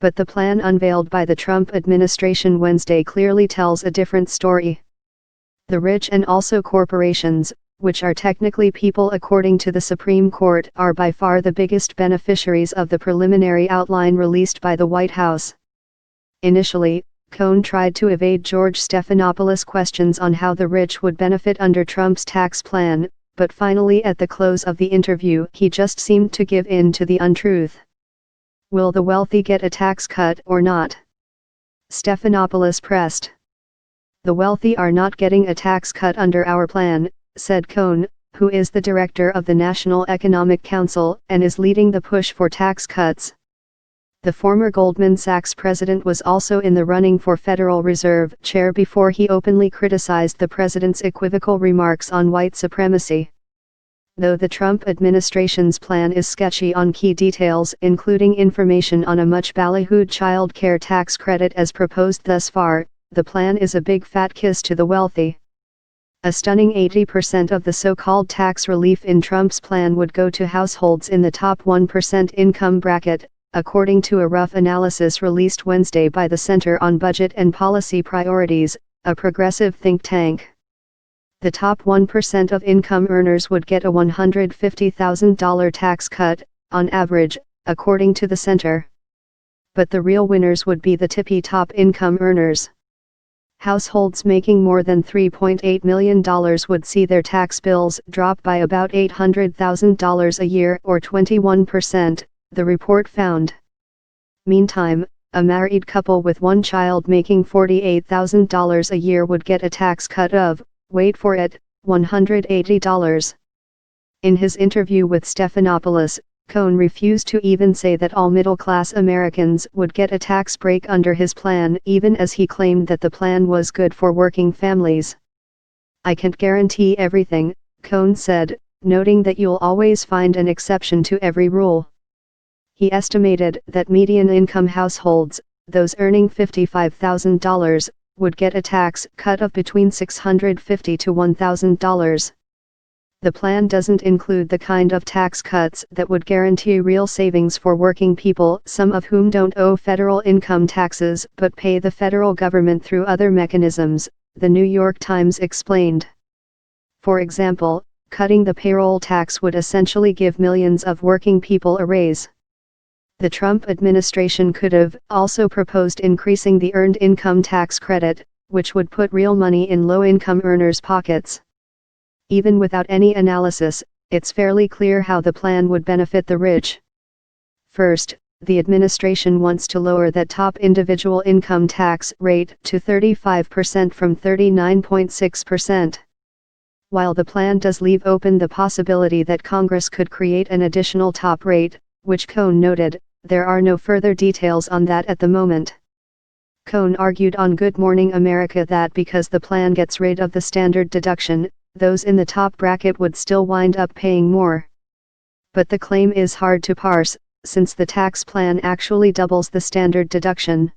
But the plan unveiled by the Trump administration Wednesday clearly tells a different story. The rich and also corporations, which are technically people according to the Supreme Court, are by far the biggest beneficiaries of the preliminary outline released by the White House. Initially, Cohn tried to evade George Stephanopoulos' questions on how the rich would benefit under Trump's tax plan, but finally at the close of the interview he just seemed to give in to the untruth. Will the wealthy get a tax cut or not? Stephanopoulos pressed. The wealthy are not getting a tax cut under our plan, said Cohn, who is the director of the National Economic Council and is leading the push for tax cuts. The former Goldman Sachs president was also in the running for Federal Reserve Chair before he openly criticized the president's equivocal remarks on white supremacy. Though the Trump administration's plan is sketchy on key details, including information on a much ballyhooed child care tax credit as proposed thus far, the plan is a big fat kiss to the wealthy. A stunning 80% of the so-called tax relief in Trump's plan would go to households in the top 1% income bracket, according to a rough analysis released Wednesday by the Center on Budget and Policy Priorities, a progressive think tank. The top 1% of income earners would get a $150,000 tax cut, on average, according to the center. But the real winners would be the tippy top income earners. Households making more than $3.8 million would see their tax bills drop by about $800,000 a year or 21%, the report found. Meantime, a married couple with one child making $48,000 a year would get a tax cut of, wait for it, $180. In his interview with Stephanopoulos, Cohn refused to even say that all middle-class Americans would get a tax break under his plan, even as he claimed that the plan was good for working families. I can't guarantee everything, Cohn said, noting that you'll always find an exception to every rule. He estimated that median income households, those earning $55,000, would get a tax cut of between $650 to $1,000. The plan doesn't include the kind of tax cuts that would guarantee real savings for working people, some of whom don't owe federal income taxes but pay the federal government through other mechanisms, the New York Times explained. For example, cutting the payroll tax would essentially give millions of working people a raise. The Trump administration could have also proposed increasing the earned income tax credit, which would put real money in low-income earners' pockets. Even without any analysis, it's fairly clear how the plan would benefit the rich. First, the administration wants to lower that top individual income tax rate to 35% from 39.6%. While the plan does leave open the possibility that Congress could create an additional top rate, which Cohn noted, there are no further details on that at the moment. Cohn argued on Good Morning America that because the plan gets rid of the standard deduction, those in the top bracket would still wind up paying more. But the claim is hard to parse, since the tax plan actually doubles the standard deduction.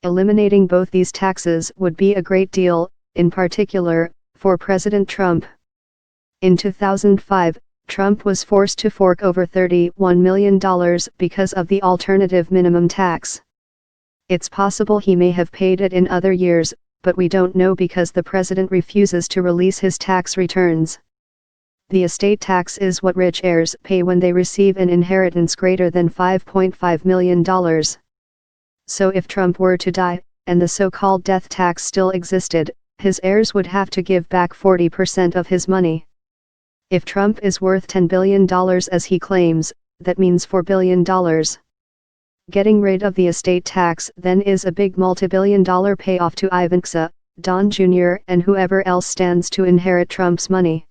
Eliminating both these taxes would be a great deal, in particular, for President Trump. In 2005, Trump was forced to fork over $31 million because of the alternative minimum tax. It's possible he may have paid it in other years, but we don't know because the president refuses to release his tax returns. The estate tax is what rich heirs pay when they receive an inheritance greater than $5.5 million. So if Trump were to die, and the so-called death tax still existed, his heirs would have to give back 40% of his money. If Trump is worth $10 billion as he claims, that means $4 billion. Getting rid of the estate tax then is a big multi-billion-dollar payoff to Ivanka, Don Jr. and whoever else stands to inherit Trump's money.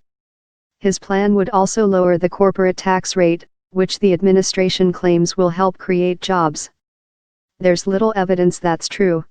His plan would also lower the corporate tax rate, which the administration claims will help create jobs. There's little evidence that's true.